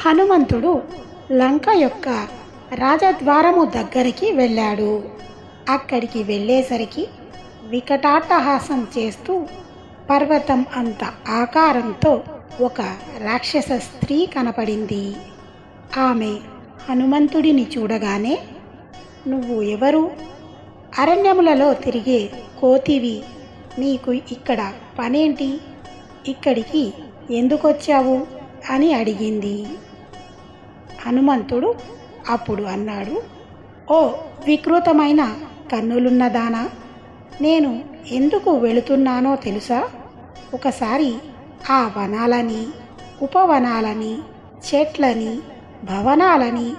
హనుమంతుడు లంక యొక్క రాజద్వారము దగ్గరికి వెళ్ళాడు. అక్కడికి వెళ్ళేసరికి వికటాట్టహాసం చేస్తూ పర్వతం అంత ఆకారంతో ఒక రాక్షస స్త్రీ కనపడింది. ఆమె హనుమంతుడిని చూడగానే, "నువ్వు ఎవరు? అరణ్యములలో తిరిగే కోతివి, నీకు ఇక్కడ పనేంటి? ఇక్కడికి ఎందుకొచ్చావు?" అని అడిగింది. హనుమంతుడు అప్పుడు అన్నాడు, "ఓ వికృతమైన కన్నులున్నదానా, నేను ఎందుకు వెళుతున్నానో తెలుసా? ఒకసారి ఆ వనాలని, ఉపవనాలని, చెట్లని, భవనాలని,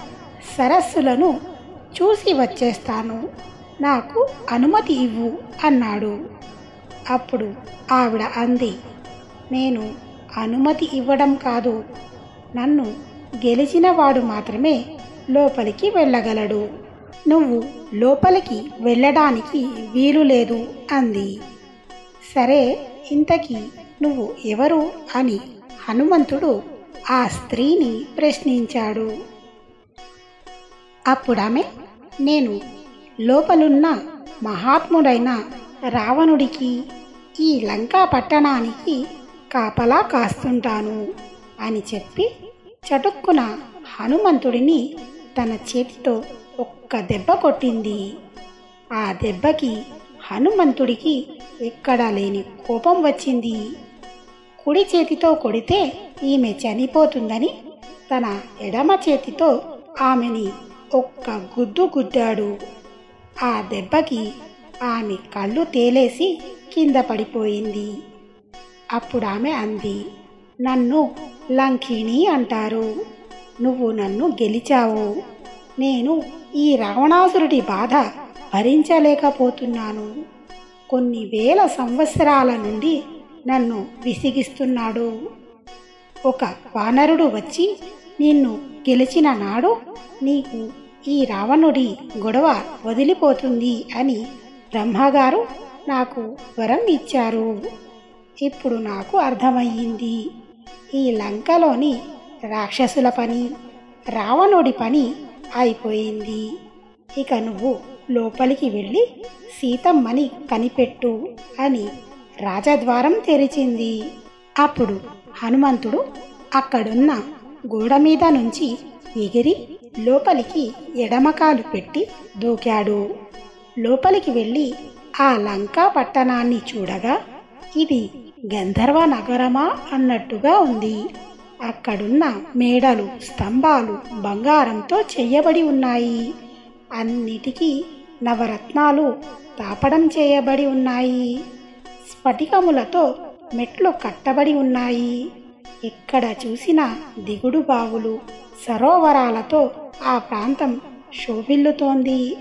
సరస్సులను చూసి వచ్చేస్తాను. నాకు అనుమతి ఇవ్వు" అన్నాడు. అప్పుడు ఆవిడ అంది, "నేను అనుమతి ఇవ్వడం కాదు, నన్ను గెలిచిన వాడు మాత్రమే లోపలికి వెళ్ళగలడు. నువ్వు లోపలికి వెళ్ళడానికి వీలు లేదు" అంది. "సరే, ఇంతకీ నువ్వు ఎవరు?" అని హనుమంతుడు ఆ స్త్రీని ప్రశ్నించాడు. అప్పుడామె, "నేను లోపలున్న మహాత్ముడైన రావణుడికి, ఈ లంకా పట్టణానికి కాపలా కాస్తుంటాను" అని చెప్పి చటుక్కున హనుమంతుడిని తన చేతితో ఒక్క దెబ్బ కొట్టింది. ఆ దెబ్బకి హనుమంతుడికి ఎక్కడా లేని కోపం వచ్చింది. కుడి చేతితో కొడితే ఈమె చనిపోతుందని తన ఎడమ చేతితో ఆమెని ఒక్క గుద్దు గుద్దాడు. ఆ దెబ్బకి ఆమె కళ్ళు తేలేసి కింద పడిపోయింది. అప్పుడు ఆమె అంది, "నన్ను లంకిణి అంటారు. నువ్వు నన్ను గెలిచావు. నేను ఈ రావణాసురుడి బాధ భరించలేకపోతున్నాను. కొన్ని వేల సంవత్సరాల నుండి నన్ను విసిగిస్తున్నాడు. ఒక వానరుడు వచ్చి నిన్ను గెలిచిన నాడు నీకు ఈ రావణుడి గొడవ వదిలిపోతుంది అని బ్రహ్మగారు నాకు వరం ఇచ్చారు. ఇప్పుడు నాకు అర్థమయ్యింది, ఈ లంకలోని రాక్షసుల పని, రావణుడి పని అయిపోయింది. ఇక నువ్వు లోపలికి వెళ్ళి సీతమ్మని కనిపెట్టు" అని రాజద్వారం తెరిచింది. అప్పుడు హనుమంతుడు అక్కడున్న గోడ మీద నుంచి ఎగిరి లోపలికి ఎడమకాలు పెట్టి దూకాడు. లోపలికి వెళ్ళి ఆ లంకా పట్టణాన్ని చూడగా ఇది గంధర్వ నగరమా అన్నట్టుగా ఉంది. అక్కడున్న మేడలు, స్తంభాలు బంగారంతో చెయ్యబడి ఉన్నాయి. అన్నిటికీ నవరత్నాలు తాపడం చేయబడి ఉన్నాయి. స్ఫటికములతో మెట్లు కట్టబడి ఉన్నాయి. ఎక్కడ చూసినా దిగుడు బావులు, సరోవరాలతో ఆ ప్రాంతం శోభిల్లుతోంది.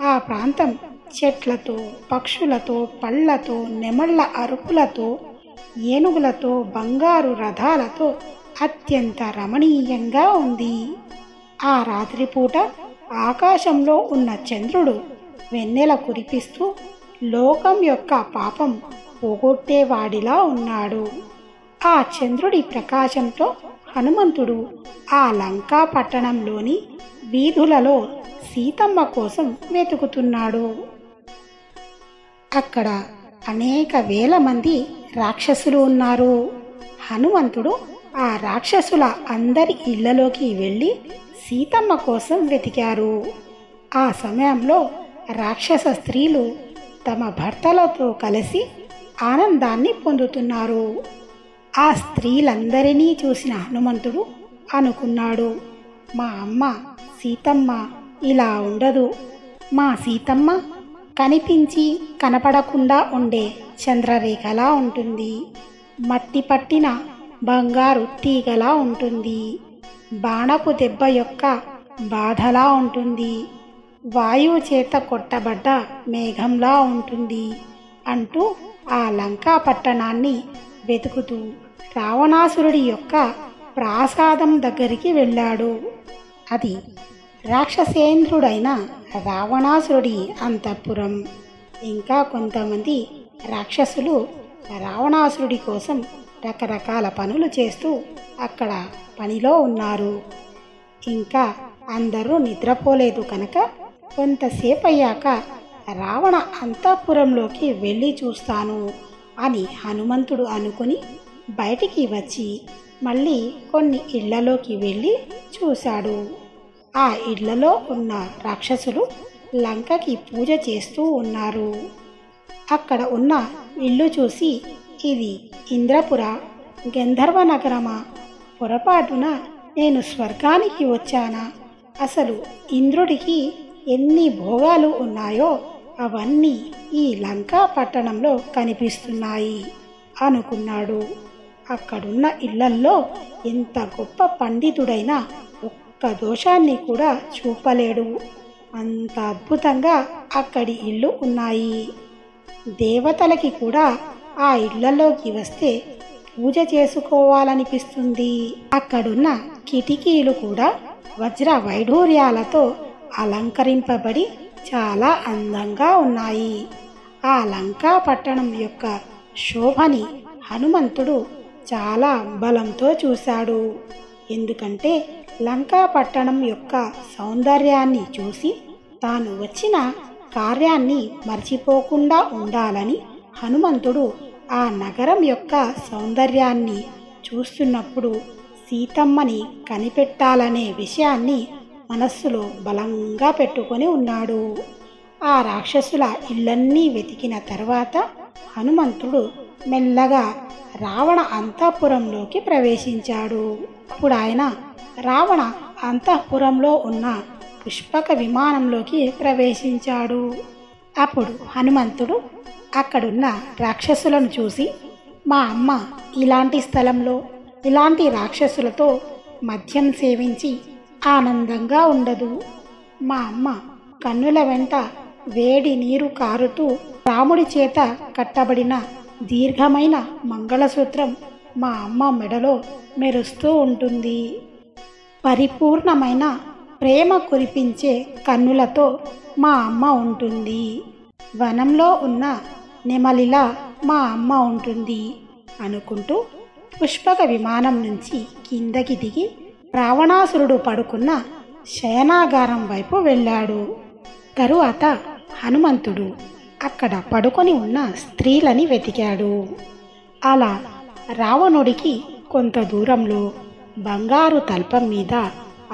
ఆ ప్రాంతం చెట్లతో, పక్షులతో, పళ్ళతో, నెమళ్ల అరుపులతో, ఏనుగులతో, బంగారు రథాలతో అత్యంత రమణీయంగా ఉంది. ఆ రాత్రిపూట ఆకాశంలో ఉన్న చంద్రుడు వెన్నెల కురిపిస్తూ లోకం యొక్క పాపం పోగొట్టేవాడిలా ఉన్నాడు. ఆ చంద్రుడి ప్రకాశంతో హనుమంతుడు ఆ లంకా పట్టణంలోని వీధులలో సీతమ్మ కోసం వెతుకుతున్నాడు. అక్కడ అనేక వేల మంది రాక్షసులు ఉన్నారు. హనుమంతుడు ఆ రాక్షసుల అందరి ఇళ్లలోకి వెళ్ళి సీతమ్మ కోసం వెతికారు. ఆ సమయంలో రాక్షస స్త్రీలు తమ భర్తలతో కలిసి ఆనందాన్ని పొందుతున్నారు. ఆ స్త్రీలందరినీ చూసిన హనుమంతుడు అనుకున్నాడు, "మా అమ్మ సీతమ్మ ఇలా ఉండదు. మా సీతమ్మ కనిపించి కనపడకుండా ఉండే చంద్రరేఖలా ఉంటుంది. మట్టి పట్టిన బంగారు తీగలా ఉంటుంది. బాణపు దెబ్బ యొక్క బాధలా ఉంటుంది. వాయువు చేత కొట్టబడ్డ మేఘంలా ఉంటుంది" అంటూ ఆ లంకా పట్టణాన్ని వెతుకుతూ రావణాసురుడి యొక్క ప్రాసాదం దగ్గరికి వెళ్ళాడు. అది రాక్షసేంద్రుడైన రావణాసురుడి అంతఃపురం. ఇంకా కొంతమంది రాక్షసులు రావణాసురుడి కోసం రకరకాల పనులు చేస్తూ అక్కడ పనిలో ఉన్నారు. ఇంకా అందరూ నిద్రపోలేదు కనుక కొంతసేపు అయ్యాక రావణ అంతఃపురంలోకి వెళ్ళి చూస్తాను అని హనుమంతుడు అనుకుని బయటికి వచ్చి మళ్ళీ కొన్ని ఇళ్లలోకి వెళ్ళి చూశాడు. ఆ ఇళ్లలో ఉన్న రాక్షసులు లంకకి పూజ చేస్తూ ఉన్నారు. అక్కడ ఉన్న ఇల్లు చూసి ఇది ఇంద్రపుర, గంధర్వ నగరమా? పొరపాటున నేను స్వర్గానికి వచ్చానా? అసలు ఇంద్రుడికి ఎన్ని భోగాలు ఉన్నాయో అవన్నీ ఈ లంకా పట్టణంలో కనిపిస్తున్నాయి అనుకున్నాడు. అక్కడున్న ఇళ్లల్లో ఎంత గొప్ప పండితుడైనా ఒక్క దోషాన్ని కూడా చూపలేడు. అంత అద్భుతంగా అక్కడి ఇళ్ళు ఉన్నాయి. దేవతలకి కూడా ఆ ఇళ్లలోకి వస్తే పూజ చేసుకోవాలనిపిస్తుంది. అక్కడున్న కిటికీలు కూడా వజ్ర వైఢూర్యాలతో అలంకరింపబడి చాలా అందంగా ఉన్నాయి. ఆ లంకా పట్టణం యొక్క శోభని హనుమంతుడు చాలా బలంతో చూశాడు. ఎందుకంటే లంకా పట్టణం యొక్క సౌందర్యాన్ని చూసి తాను వచ్చిన కార్యాన్ని మర్చిపోకుండా ఉండాలని హనుమంతుడు ఆ నగరం యొక్క సౌందర్యాన్ని చూస్తున్నప్పుడు సీతమ్మని కనిపెట్టాలనే విషయాన్ని మనస్సులో బలంగా పెట్టుకొని ఉన్నాడు. ఆ రాక్షసుల ఇళ్ళన్నీ వెతికిన తర్వాత హనుమంతుడు మెల్లగా రావణ అంతఃపురంలోకి ప్రవేశించాడు. అప్పుడు ఆయన రావణ అంతఃపురంలో ఉన్న పుష్పక విమానంలోకి ప్రవేశించాడు. అప్పుడు హనుమంతుడు అక్కడున్న రాక్షసులను చూసి, మా అమ్మ ఇలాంటి స్థలంలో ఇలాంటి రాక్షసులతో మద్యం సేవించి ఆనందంగా ఉండదు. మా అమ్మ కన్నుల వెంట వేడి నీరు కారుతూ రాముడి చేత కట్టబడిన దీర్ఘమైన మంగళసూత్రం మా అమ్మ మెడలో మెరుస్తూ ఉంటుంది. పరిపూర్ణమైన ప్రేమ కురిపించే కన్నులతో మా అమ్మ ఉంటుంది. వనంలో ఉన్న నెమలిలా మా అమ్మ ఉంటుంది అనుకుంటూ పుష్పక విమానం నుంచి కిందకి దిగి రావణాసురుడు పడుకున్న శయనాగారం వైపు వెళ్ళాడు. తరువాత హనుమంతుడు అక్కడ పడుకొని ఉన్న స్త్రీలని వెతికాడు. అలా రావణుడికి కొంత దూరంలో బంగారు తల్పం మీద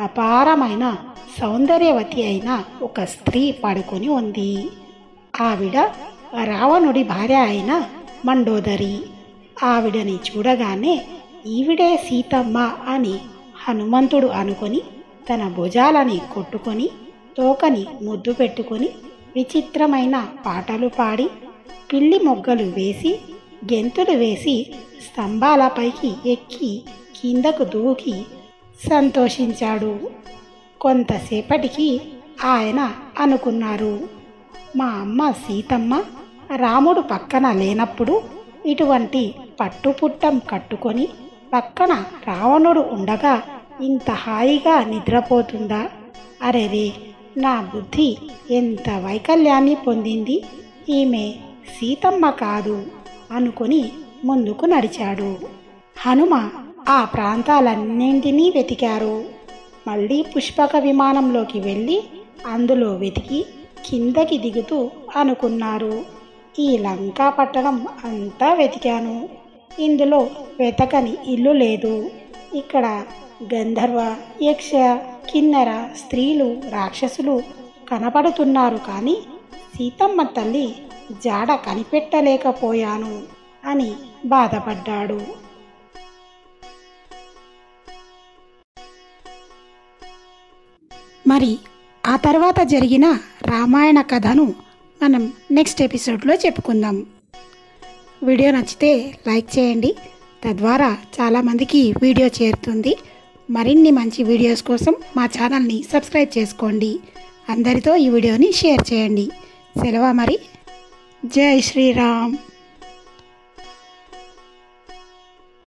అపారమైన సౌందర్యవతి అయిన ఒక స్త్రీ పడుకొని ఉంది. ఆవిడ రావణుడి భార్య అయిన మండోదరి. ఆవిడని చూడగానే ఈవిడే సీతమ్మ అని హనుమంతుడు అనుకొని తన భుజాలని కొట్టుకొని తోకని ముద్దు పెట్టుకొని విచిత్రమైన పాటలు పాడి పిల్లి మొగ్గలు వేసి గెంతులు వేసి స్తంభాలపైకి ఎక్కి కిందకు దూకి సంతోషించాడు. కొంతసేపటికి ఆయన అనుకున్నారు, మా అమ్మ సీతమ్మ రాముడు పక్కన లేనప్పుడు ఇటువంటి పట్టుపుట్టం కట్టుకొని పక్కన రావణుడు ఉండగా ఇంత హాయిగా నిద్రపోతుందా? అరెరే, నా బుద్ధి ఎంత వైకల్యాన్ని పొందింది, ఈమె సీతమ్మ కాదు అనుకొని ముందుకు నడిచాడు. హనుమ ఆ ప్రాంతాలన్నింటినీ వెతికారు. మళ్ళీ పుష్పక విమానంలోకి వెళ్ళి అందులో వెతికి కిందకి దిగుతూ అనుకున్నారు, ఈ లంకా పట్టణం అంతా వెతికాను, ఇందులో వెతకని ఇల్లు లేదు. ఇక్కడ గంధర్వ, యక్ష, కిన్నెర, స్త్రీలు, రాక్షసులు కనపడుతున్నారు, కానీ సీతమ్మ తల్లి జాడ కనిపెట్టలేకపోయాను అని బాధపడ్డాడు. మరి ఆ తర్వాత జరిగిన రామాయణ కథను మనం నెక్స్ట్ ఎపిసోడ్లో చెప్పుకుందాం. వీడియో నచ్చితే లైక్ చేయండి, తద్వారా చాలామందికి వీడియో చేరుతుంది. మరిన్ని మంచి వీడియోస్ కోసం మా ఛానల్ని సబ్స్క్రైబ్ చేసుకోండి. అందరితో ఈ వీడియోని షేర్ చేయండి. సెలవు మరి. జై శ్రీరామ్.